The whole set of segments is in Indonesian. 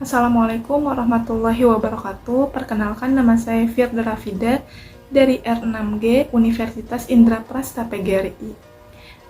Assalamualaikum warahmatullahi wabarakatuh. Perkenalkan, nama saya Firda Rafida dari R6G Universitas Indraprastha PGRI.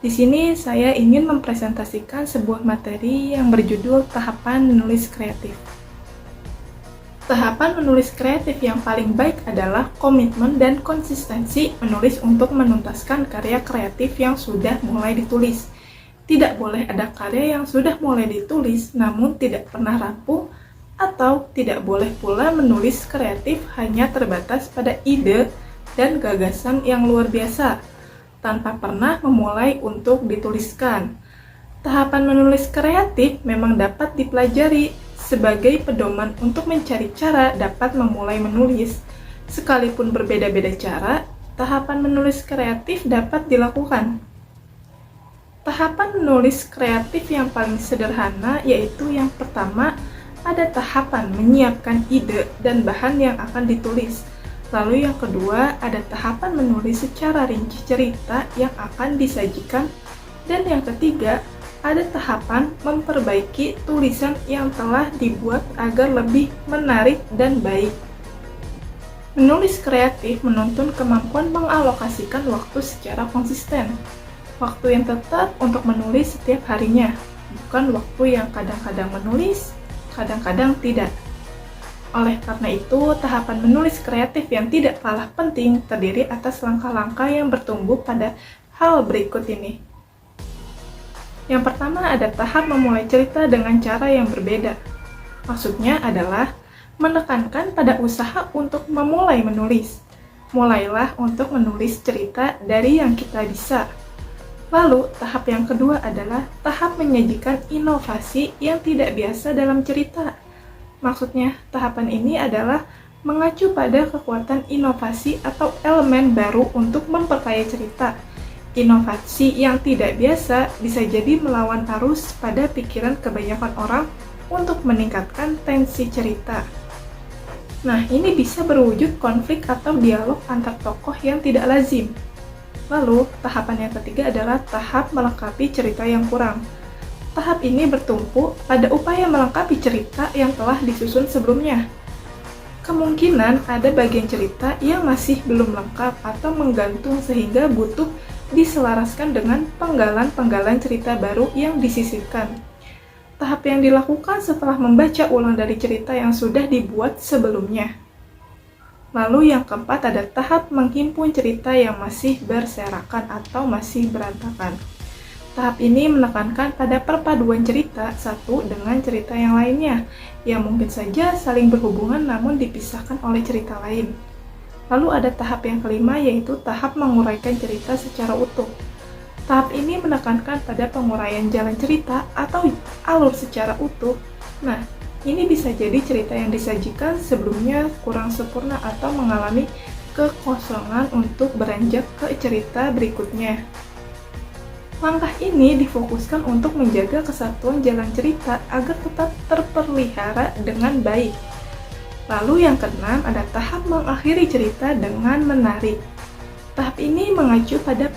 Di sini saya ingin mempresentasikan sebuah materi yang berjudul Tahapan Menulis Kreatif. Tahapan menulis kreatif yang paling baik adalah komitmen dan konsistensi menulis untuk menuntaskan karya kreatif yang sudah mulai ditulis. Tidak boleh ada karya yang sudah mulai ditulis namun tidak pernah rampung, atau tidak boleh pula menulis kreatif hanya terbatas pada ide dan gagasan yang luar biasa, tanpa pernah memulai untuk dituliskan. Tahapan menulis kreatif memang dapat dipelajari sebagai pedoman untuk mencari cara dapat memulai menulis. Sekalipun berbeda-beda cara, tahapan menulis kreatif dapat dilakukan. Tahapan menulis kreatif yang paling sederhana yaitu yang pertama, ada tahapan menyiapkan ide dan bahan yang akan ditulis. Lalu yang kedua, ada tahapan menulis secara rinci cerita yang akan disajikan. Dan yang ketiga, ada tahapan memperbaiki tulisan yang telah dibuat agar lebih menarik dan baik. Menulis kreatif menuntun kemampuan mengalokasikan waktu secara konsisten. Waktu yang tetap untuk menulis setiap harinya, bukan waktu yang kadang-kadang menulis, kadang-kadang tidak. Oleh karena itu, tahapan menulis kreatif yang tidak kalah penting terdiri atas langkah-langkah yang bertumbuh pada hal berikut ini. Yang pertama, ada tahap memulai cerita dengan cara yang berbeda. Maksudnya adalah menekankan pada usaha untuk memulai menulis. Mulailah untuk menulis cerita dari yang kita bisa. Lalu, tahap yang kedua adalah tahap menyajikan inovasi yang tidak biasa dalam cerita. Maksudnya, tahapan ini adalah mengacu pada kekuatan inovasi atau elemen baru untuk memperkaya cerita. Inovasi yang tidak biasa bisa jadi melawan arus pada pikiran kebanyakan orang untuk meningkatkan tensi cerita. Nah, ini bisa berwujud konflik atau dialog antar tokoh yang tidak lazim. Lalu, tahapan yang ketiga adalah tahap melengkapi cerita yang kurang. Tahap ini bertumpu pada upaya melengkapi cerita yang telah disusun sebelumnya. Kemungkinan ada bagian cerita yang masih belum lengkap atau menggantung sehingga butuh diselaraskan dengan penggalan-penggalan cerita baru yang disisipkan. Tahap yang dilakukan setelah membaca ulang dari cerita yang sudah dibuat sebelumnya. Lalu yang keempat, ada tahap menghimpun cerita yang masih berserakan atau masih berantakan. Tahap ini menekankan pada perpaduan cerita satu dengan cerita yang lainnya, yang mungkin saja saling berhubungan namun dipisahkan oleh cerita lain. Lalu ada tahap yang kelima, yaitu tahap menguraikan cerita secara utuh. Tahap ini menekankan pada penguraian jalan cerita atau alur secara utuh. Nah, ini bisa jadi cerita yang disajikan sebelumnya kurang sempurna atau mengalami kekosongan untuk beranjak ke cerita berikutnya. Langkah ini difokuskan untuk menjaga kesatuan jalan cerita agar tetap terpelihara dengan baik. Lalu yang keenam, ada tahap mengakhiri cerita dengan menarik. Tahap ini mengacu pada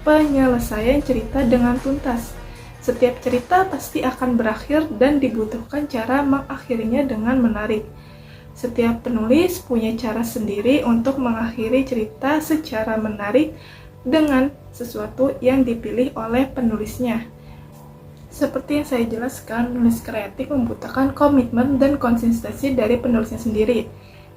penyelesaian cerita dengan tuntas. Setiap cerita pasti akan berakhir dan dibutuhkan cara mengakhirinya dengan menarik. Setiap penulis punya cara sendiri untuk mengakhiri cerita secara menarik dengan sesuatu yang dipilih oleh penulisnya. Seperti yang saya jelaskan, menulis kreatif membutuhkan komitmen dan konsistensi dari penulisnya sendiri.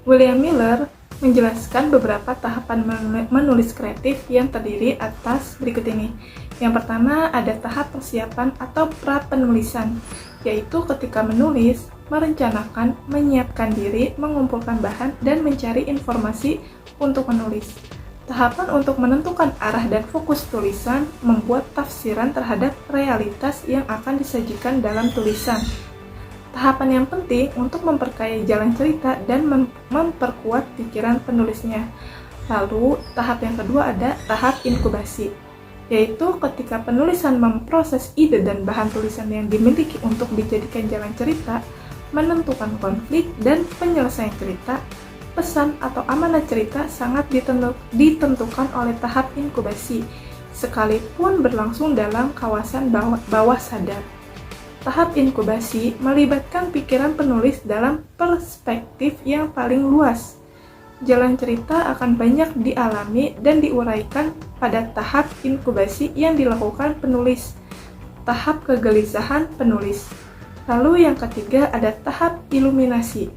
William Miller menjelaskan beberapa tahapan menulis kreatif yang terdiri atas berikut ini. Yang pertama, ada tahap persiapan atau pra-penulisan, yaitu ketika menulis, merencanakan, menyiapkan diri, mengumpulkan bahan, dan mencari informasi untuk menulis. Tahapan untuk menentukan arah dan fokus tulisan, membuat tafsiran terhadap realitas yang akan disajikan dalam tulisan. Tahapan yang penting untuk memperkaya jalan cerita dan memperkuat pikiran penulisnya. Lalu, tahap yang kedua ada tahap inkubasi, yaitu ketika penulisan memproses ide dan bahan tulisan yang dimiliki untuk dijadikan jalan cerita, menentukan konflik dan penyelesaian cerita. Pesan atau amanat cerita sangat ditentukan oleh tahap inkubasi, sekalipun berlangsung dalam kawasan bawah sadar. Tahap inkubasi melibatkan pikiran penulis dalam perspektif yang paling luas. Jalan cerita akan banyak dialami dan diuraikan pada tahap inkubasi yang dilakukan penulis. Tahap kegelisahan penulis. Lalu yang ketiga ada tahap iluminasi,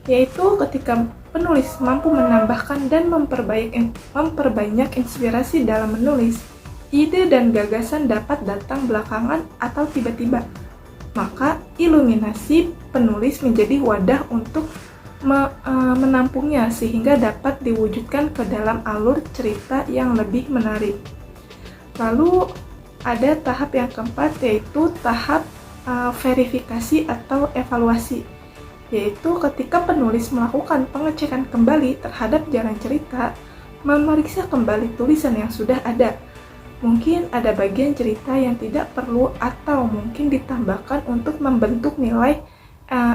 yaitu ketika penulis mampu menambahkan dan memperbanyak inspirasi dalam menulis. Ide dan gagasan dapat datang belakangan atau tiba-tiba. Maka, iluminasi penulis menjadi wadah untuk menampungnya sehingga dapat diwujudkan ke dalam alur cerita yang lebih menarik. Lalu, ada tahap yang keempat, yaitu tahap verifikasi atau evaluasi, yaitu ketika penulis melakukan pengecekan kembali terhadap jalan cerita, memeriksa kembali tulisan yang sudah ada. Mungkin ada bagian cerita yang tidak perlu atau mungkin ditambahkan untuk membentuk nilai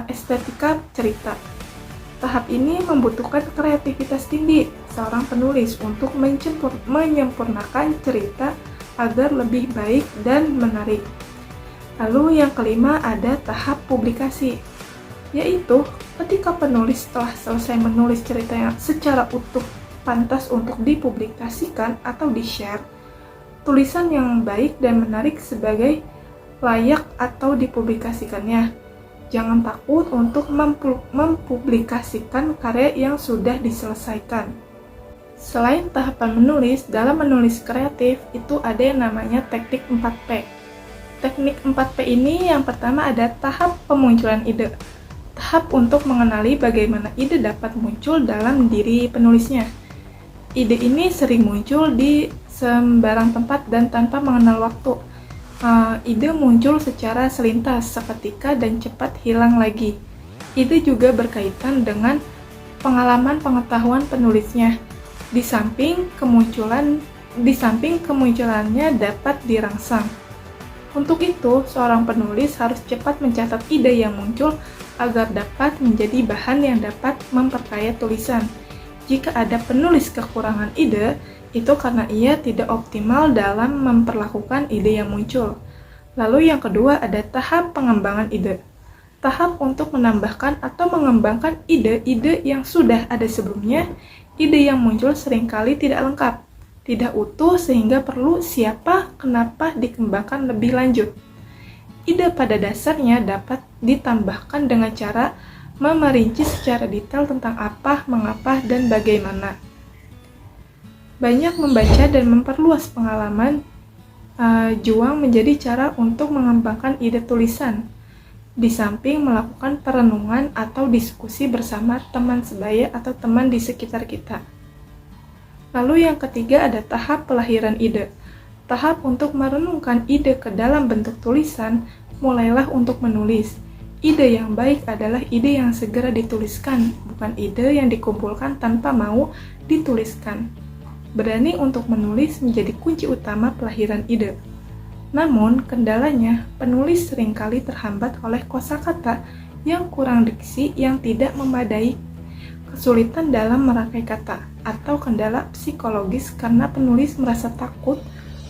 estetika cerita. Tahap ini membutuhkan kreativitas tinggi seorang penulis untuk menyempurnakan cerita agar lebih baik dan menarik. Lalu yang kelima ada tahap publikasi, yaitu ketika penulis telah selesai menulis cerita yang secara utuh pantas untuk dipublikasikan atau di-share, tulisan yang baik dan menarik sebagai layak atau dipublikasikannya. Jangan takut untuk mempublikasikan karya yang sudah diselesaikan. Selain tahapan menulis, dalam menulis kreatif itu ada yang namanya teknik 4P. Teknik 4P ini yang pertama ada tahap pemunculan ide. Tahap untuk mengenali bagaimana ide dapat muncul dalam diri penulisnya. Ide ini sering muncul di sembarang tempat dan tanpa mengenal waktu. Ide muncul secara selintas, seketika dan cepat hilang lagi. Ide juga berkaitan dengan pengalaman pengetahuan penulisnya. Di samping kemunculannya dapat dirangsang. Untuk itu, seorang penulis harus cepat mencatat ide yang muncul agar dapat menjadi bahan yang dapat memperkaya tulisan. Jika ada penulis kekurangan ide, itu karena ia tidak optimal dalam memperlakukan ide yang muncul. Lalu yang kedua ada tahap pengembangan ide. Tahap untuk menambahkan atau mengembangkan ide-ide yang sudah ada sebelumnya. Ide yang muncul seringkali tidak lengkap, tidak utuh sehingga perlu siapa, kenapa dikembangkan lebih lanjut. Ide pada dasarnya dapat ditambahkan dengan cara memerinci secara detail tentang apa, mengapa, dan bagaimana. Banyak membaca dan memperluas pengalaman juang menjadi cara untuk mengembangkan ide tulisan, di samping melakukan perenungan atau diskusi bersama teman sebaya atau teman di sekitar kita. Lalu yang ketiga ada tahap pelahiran ide. Tahap untuk merenungkan ide ke dalam bentuk tulisan, mulailah untuk menulis. Ide yang baik adalah ide yang segera dituliskan, bukan ide yang dikumpulkan tanpa mau dituliskan. Berani untuk menulis menjadi kunci utama pelahiran ide. Namun, kendalanya, penulis seringkali terhambat oleh kosakata yang kurang diksi yang tidak memadai, kesulitan dalam merangkai kata, atau kendala psikologis karena penulis merasa takut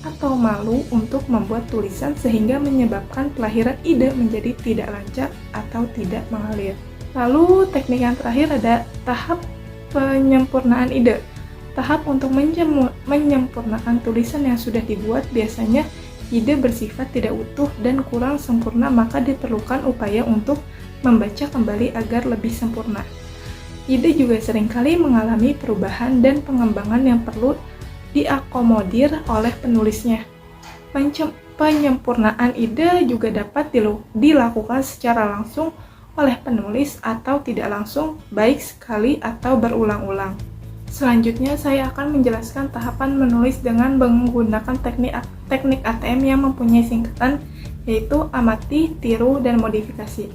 atau malu untuk membuat tulisan sehingga menyebabkan pelahiran ide menjadi tidak lancar atau tidak mengalir. Lalu, teknik yang terakhir ada tahap penyempurnaan ide. Tahap untuk menyempurnakan tulisan yang sudah dibuat biasanya ide bersifat tidak utuh dan kurang sempurna, maka diperlukan upaya untuk membaca kembali agar lebih sempurna. Ide juga seringkali mengalami perubahan dan pengembangan yang perlu diakomodir oleh penulisnya. Penyempurnaan ide juga dapat dilakukan secara langsung oleh penulis atau tidak langsung, baik sekali atau berulang-ulang. Selanjutnya, saya akan menjelaskan tahapan menulis dengan menggunakan teknik ATM yang mempunyai singkatan, yaitu amati, tiru, dan modifikasi.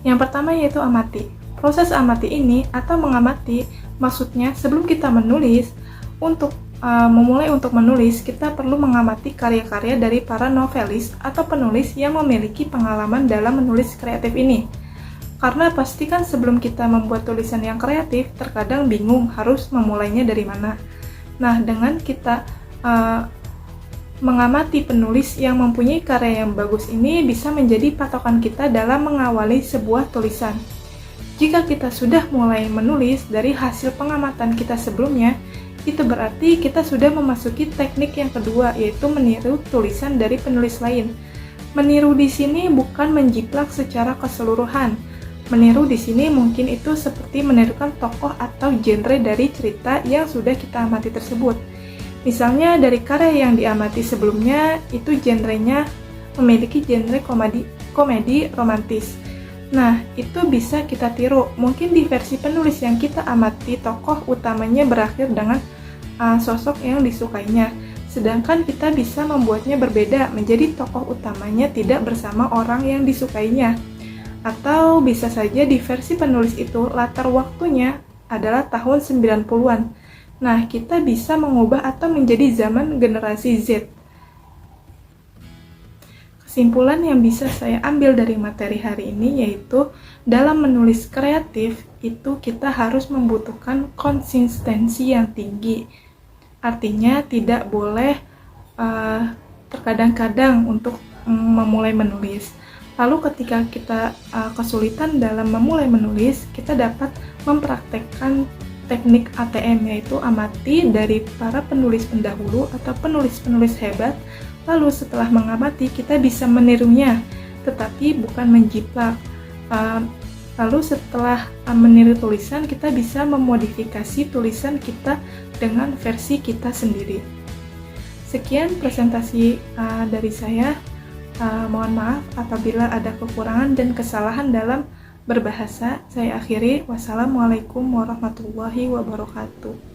Yang pertama yaitu amati. Proses amati ini atau mengamati, maksudnya sebelum kita menulis, untuk memulai untuk menulis, kita perlu mengamati karya-karya dari para novelis atau penulis yang memiliki pengalaman dalam menulis kreatif ini. Karena pastikan sebelum kita membuat tulisan yang kreatif, terkadang bingung harus memulainya dari mana. Nah, dengan kita Mengamati penulis yang mempunyai karya yang bagus ini bisa menjadi patokan kita dalam mengawali sebuah tulisan. Jika kita sudah mulai menulis dari hasil pengamatan kita sebelumnya, itu berarti kita sudah memasuki teknik yang kedua, yaitu meniru tulisan dari penulis lain. Meniru di sini bukan menjiplak secara keseluruhan. Meniru di sini mungkin itu seperti menirukan tokoh atau genre dari cerita yang sudah kita amati tersebut. Misalnya dari karya yang diamati sebelumnya, itu genrenya memiliki genre komedi romantis. Nah, itu bisa kita tiru. Mungkin di versi penulis yang kita amati, tokoh utamanya berakhir dengan sosok yang disukainya. Sedangkan kita bisa membuatnya berbeda, menjadi tokoh utamanya tidak bersama orang yang disukainya. Atau bisa saja di versi penulis itu, latar waktunya adalah tahun 90-an. Nah, kita bisa mengubah atau menjadi zaman generasi Z. Kesimpulan yang bisa saya ambil dari materi hari ini yaitu dalam menulis kreatif itu kita harus membutuhkan konsistensi yang tinggi. Artinya tidak boleh terkadang-kadang untuk memulai menulis. Lalu ketika kita kesulitan dalam memulai menulis, kita dapat mempraktekkan teknik ATM, yaitu amati dari para penulis pendahulu atau penulis-penulis hebat. Lalu setelah mengamati, kita bisa menirunya, tetapi bukan menjiplak. Lalu setelah meniru tulisan, kita bisa memodifikasi tulisan kita dengan versi kita sendiri. Sekian presentasi dari saya. Mohon maaf apabila ada kekurangan dan kesalahan dalam berbahasa. Saya akhiri. Wassalamualaikum warahmatullahi wabarakatuh.